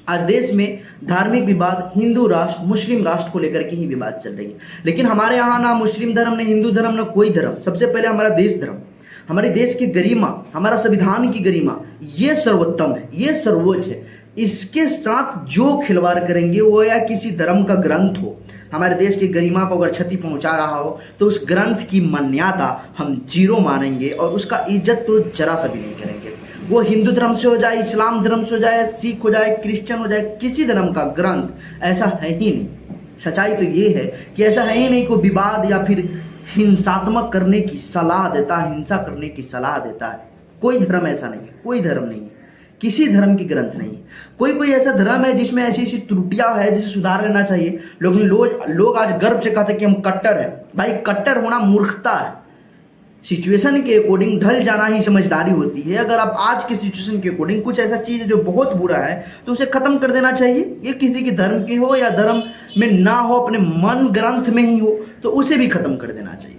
आज देश में धार्मिक विवाद हिंदू राष्ट्र मुस्लिम राष्ट्र को लेकर के ही विवाद चल रही है। लेकिन हमारे यहाँ ना मुस्लिम धर्म, ना हिंदू धर्म, ना कोई धर्म। सबसे पहले हमारा देश धर्म, हमारे देश की गरिमा, हमारा संविधान की गरिमा, ये सर्वोत्तम है, ये सर्वोच्च है। इसके साथ जो खिलवाड़ करेंगे वो या किसी धर्म का ग्रंथ हो, हमारे देश की गरिमा को अगर क्षति पहुंचा रहा हो तो उस ग्रंथ की मान्यता हम जीरो मानेंगे और उसका इज्जत तो जरा सा भी नहीं करेंगे। वो हिंदू धर्म से हो जाए, इस्लाम धर्म से हो जाए, सिख हो जाए, क्रिश्चियन हो जाए, किसी धर्म का ग्रंथ ऐसा है ही नहीं। सच्चाई तो ये है कि ऐसा है ही नहीं कोई विवाद या फिर हिंसात्मक करने की सलाह देता है, हिंसा करने की सलाह देता है। कोई धर्म ऐसा नहीं है, कोई धर्म नहीं है, किसी धर्म की ग्रंथ नहीं है। कोई ऐसा धर्म है जिसमें ऐसी ऐसी त्रुटियां है जिसे सुधार लेना चाहिए। लोग आज गर्व से कहते हैं कि हम कट्टर हैं। भाई कट्टर होना मूर्खता है। सिचुएशन के अकॉर्डिंग ढल जाना ही समझदारी होती है। अगर आप आज की सिचुएशन के अकॉर्डिंग कुछ ऐसा चीज़ जो बहुत बुरा है तो उसे खत्म कर देना चाहिए। ये किसी की धर्म की हो या धर्म में ना हो, अपने मन ग्रंथ में ही हो, तो उसे भी खत्म कर देना चाहिए।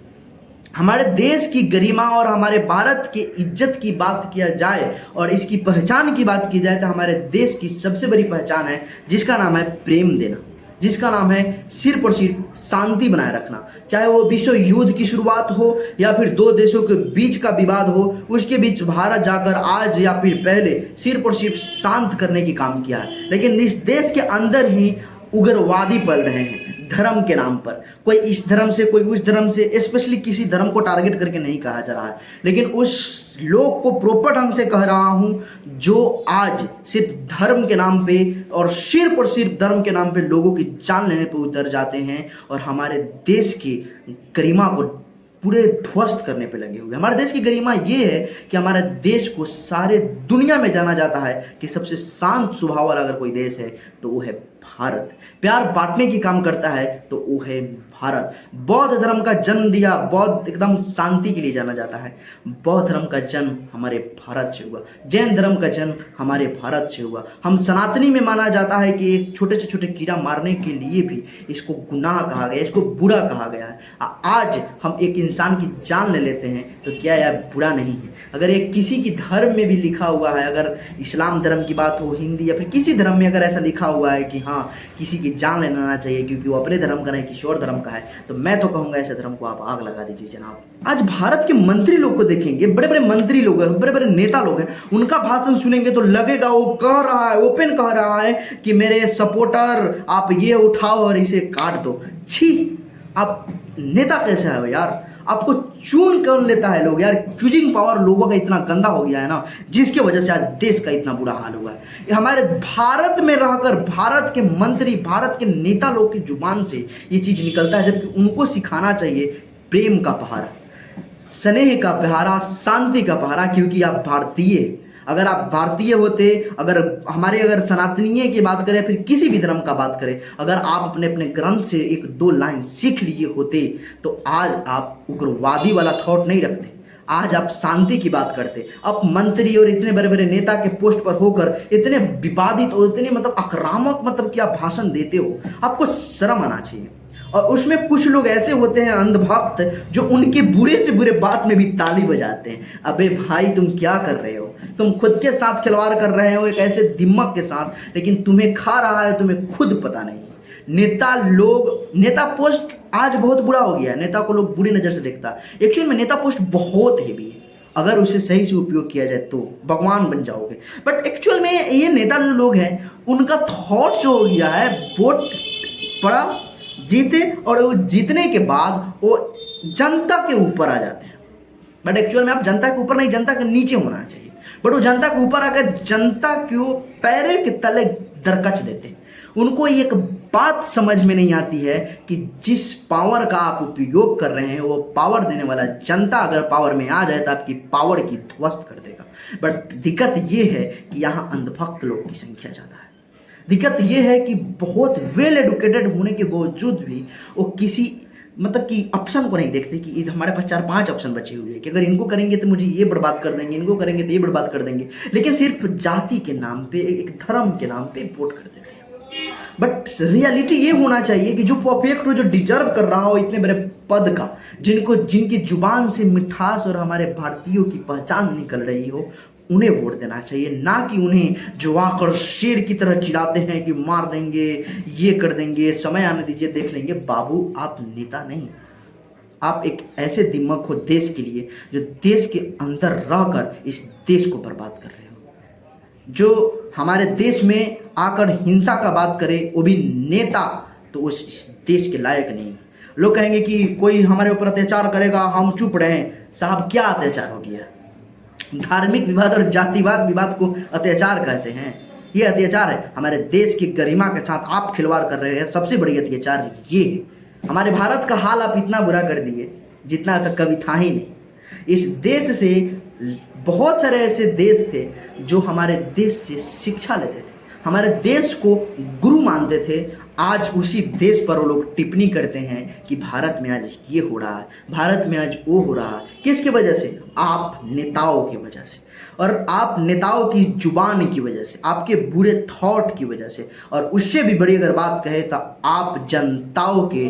हमारे देश की गरिमा और हमारे भारत की इज्जत की बात किया जाए और इसकी पहचान की बात की जाए तो हमारे देश की सबसे बड़ी पहचान है जिसका नाम है प्रेम देना, जिसका नाम है सिर्फ और सिर्फ शांति बनाए रखना। चाहे वो विश्व युद्ध की शुरुआत हो या फिर दो देशों के बीच का विवाद हो, उसके बीच भारत जाकर आज या फिर पहले सिर्फ और सिर्फ शांत करने की काम किया है। लेकिन इस देश के अंदर ही उग्रवादी पल रहे हैं धर्म के नाम पर। कोई इस धर्म से, कोई उस धर्म से, स्पेशली किसी धर्म को टारगेट करके नहीं कहा जा रहा है, लेकिन उस लोग को प्रॉपर ढंग से कह रहा हूं जो आज सिर्फ धर्म के नाम पे और सिर्फ धर्म के नाम पे लोगों की जान लेने पे उतर जाते हैं और हमारे देश की गरिमा को पूरे ध्वस्त करने पे लगे हुए। हमारे देश की गरिमा ये है कि हमारे देश को सारे दुनिया में जाना जाता है कि सबसे शांत स्वभाव वाला अगर कोई देश है तो वो है भारत। प्यार बांटने की काम करता है तो वो है भारत। बौद्ध धर्म का जन्म दिया, बौद्ध एकदम शांति के लिए जाना जाता है। बौद्ध धर्म का जन्म हमारे भारत से हुआ, जैन धर्म का जन्म हमारे भारत से हुआ। हम सनातनी में माना जाता है कि एक छोटे से छोटे कीड़ा मारने के लिए भी इसको गुनाह कहा गया, इसको बुरा कहा गया है। आज हम एक इंसान की जान ले लेते हैं तो क्या यह बुरा नहीं है? अगर एक किसी की धर्म में भी लिखा हुआ है, अगर इस्लाम धर्म की बात हो, हिंदी या फिर किसी धर्म में अगर ऐसा लिखा हुआ है कि हाँ किसी की जान लेना चाहिए क्योंकि वो अपने धर्म का नहीं किसी और धर्म का है, तो मैं तो कहूंगा ऐसे धर्म को आप आग लगा दीजिए जनाब। आज भारत के मंत्री लोग को देखेंगे, बड़े बड़े मंत्री लोग हैं, बड़े बड़े नेता लोग हैं, उनका भाषण सुनेंगे तो लगेगा वो कह रहा है, ओपन कह रहा है कि मेरे सपोर्टर आप ये उठाओ और इसे काट दो। छी, आप नेता कैसे हो यार? आपको चुन कौन लेता है लोग यार? चूजिंग पावर लोगों का इतना गंदा हो गया है ना, जिसकी वजह से आज देश का इतना बुरा हाल हुआ है। हमारे भारत में रहकर भारत के मंत्री, भारत के नेता लोग की जुबान से ये चीज़ निकलता है, जबकि उनको सिखाना चाहिए प्रेम का पहरा, स्नेह का पहरा, शांति का पहरा। क्योंकि आप भारतीय, अगर आप भारतीय होते, अगर सनातनीय की बात करें, फिर किसी भी धर्म का बात करें, अगर आप अपने अपने ग्रंथ से एक दो लाइन सीख लिए होते तो आज आप उग्रवादी वाला थॉट नहीं रखते, आज आप शांति की बात करते। आप मंत्री और इतने बड़े बड़े नेता के पोस्ट पर होकर इतने विवादित और इतने आक्रामक कि आप भाषण देते हो, आपको शर्म आना चाहिए। और उसमें कुछ लोग ऐसे होते हैं अंधभक्त जो उनके बुरे से बुरे बात में भी ताली बजाते हैं। अबे भाई तुम क्या कर रहे हो? तुम खुद के साथ खिलवाड़ कर रहे हो एक ऐसे दिमाग के साथ, लेकिन तुम्हें खा रहा है, तुम्हें खुद पता नहीं। नेता पोस्ट आज बहुत बुरा हो गया है, नेता को लोग बुरी नज़र से देखता है। एक्चुअल में नेता पोस्ट बहुत हेवी है, अगर उसे सही से उपयोग किया जाए तो भगवान बन जाओगे। बट एक्चुअल में ये नेता जो लोग हैं उनका थॉट जो हो गया है, वोट पड़ा, जीते और वो जीतने के बाद वो जनता के ऊपर आ जाते हैं। बट एक्चुअल में आप जनता के ऊपर नहीं, जनता के नीचे होना चाहिए। बट वो जनता के ऊपर आकर जनता को पैरे के तले दरकच देते हैं। उनको एक बात समझ में नहीं आती है कि जिस पावर का आप उपयोग कर रहे हैं वो पावर देने वाला जनता अगर पावर में आ जाए तो आपकी पावर की ध्वस्त कर देगा। बट दिक्कत ये है कि यहाँ अंधभक्त लोग की संख्या ज़्यादा है। दिक्कत ये है कि बहुत वेल एडुकेटेड होने के बावजूद भी वो किसी कि ऑप्शन को नहीं देखते कि हमारे पास 4-5 ऑप्शन बचे हुए हैं कि अगर इनको करेंगे तो मुझे ये बर्बाद कर देंगे, इनको करेंगे तो ये बर्बाद कर देंगे, लेकिन सिर्फ जाति के नाम पे, एक धर्म के नाम पे वोट कर देते हैं। बट रियलिटी ये होना चाहिए कि जो परफेक्ट हो, जो डिजर्व कर रहा हो इतने बड़े पद का, जिनकी जुबान से मिठास और हमारे भारतीयों की पहचान निकल रही हो, उन्हें वोट देना चाहिए, ना कि उन्हें जो आकर शेर की तरह चिल्लाते हैं कि मार देंगे, ये कर देंगे, समय आने दीजिए देख लेंगे। बाबू आप नेता नहीं, आप एक ऐसे दिमाग हो देश के लिए जो देश के अंदर रहकर इस देश को बर्बाद कर रहे हो। जो हमारे देश में आकर हिंसा का बात करे वो भी नेता, तो उस इस देश के लायक नहीं। लोग कहेंगे कि कोई हमारे ऊपर अत्याचार करेगा हम चुप रहें। साहब क्या अत्याचार हो गया? धार्मिक विवाद और जातिवाद विवाद को अत्याचार कहते हैं? ये अत्याचार है। हमारे देश की गरिमा के साथ आप खिलवाड़ कर रहे हैं। सबसे बड़ी अत्याचार ये है। हमारे भारत का हाल आप इतना बुरा कर दिए जितना तक कभी था ही नहीं। इस देश से बहुत सारे ऐसे देश थे जो हमारे देश से शिक्षा लेते थे, हमारे देश को गुरु मानते थे। आज उसी देश पर वो लोग टिप्पणी करते हैं कि भारत में आज ये हो रहा है, भारत में आज वो हो रहा है। किसकी वजह से? आप नेताओं की वजह से, और आप नेताओं की जुबान की वजह से, आपके बुरे थॉट की वजह से। और उससे भी बड़ी अगर बात कहे तो आप जनताओं के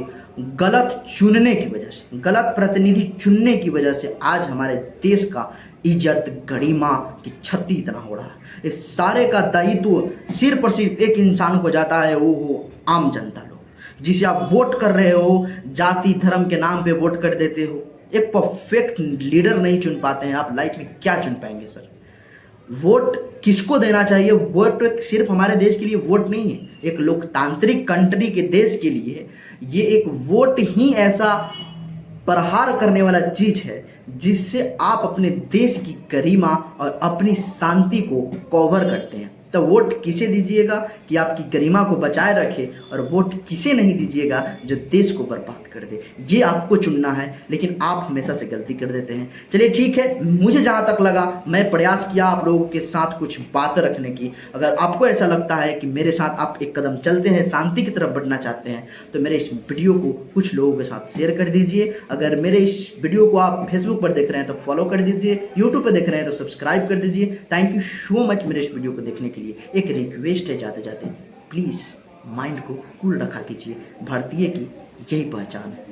गलत चुनने की वजह से, गलत प्रतिनिधि चुनने की वजह से आज हमारे देश का इज्जत गरिमा की क्षति इतना हो रहा है। इस सारे का दायित्व सिर्फ और सिर्फ एक इंसान को जाता है, वो हो आम जनता लोग, जिसे आप वोट कर रहे हो, जाति धर्म के नाम पे वोट कर देते हो। एक परफेक्ट लीडर नहीं चुन पाते हैं आप, लाइफ में क्या चुन पाएंगे सर? वोट किसको देना चाहिए? वोट सिर्फ हमारे देश के लिए वोट नहीं है, एक लोकतांत्रिक कंट्री के देश के लिए ये एक वोट ही ऐसा प्रहार करने वाला चीज है जिससे आप अपने देश की गरिमा और अपनी शांति को कवर करते हैं। तो वोट किसे दीजिएगा कि आपकी गरिमा को बचाए रखे, और वोट किसे नहीं दीजिएगा जो देश को बर्बाद कर दे। ये आपको चुनना है, लेकिन आप हमेशा से गलती कर देते हैं। चलिए ठीक है, मुझे जहाँ तक लगा मैं प्रयास किया आप लोगों के साथ कुछ बातें रखने की। अगर आपको ऐसा लगता है कि मेरे साथ आप एक कदम चलते हैं, शांति की तरफ बढ़ना चाहते हैं, तो मेरे इस वीडियो को कुछ लोगों के साथ शेयर कर दीजिए। अगर मेरे इस वीडियो को आप फेसबुक पर देख रहे हैं तो फॉलो कर दीजिए, यूट्यूब पर देख रहे हैं तो सब्सक्राइब कर दीजिए। थैंक यू सो मच मेरे इस वीडियो को देखने के लिए। एक रिक्वेस्ट है जाते जाते, प्लीज़ माइंड को कूल रखा कीजिए। भारतीय की यही पहचान है।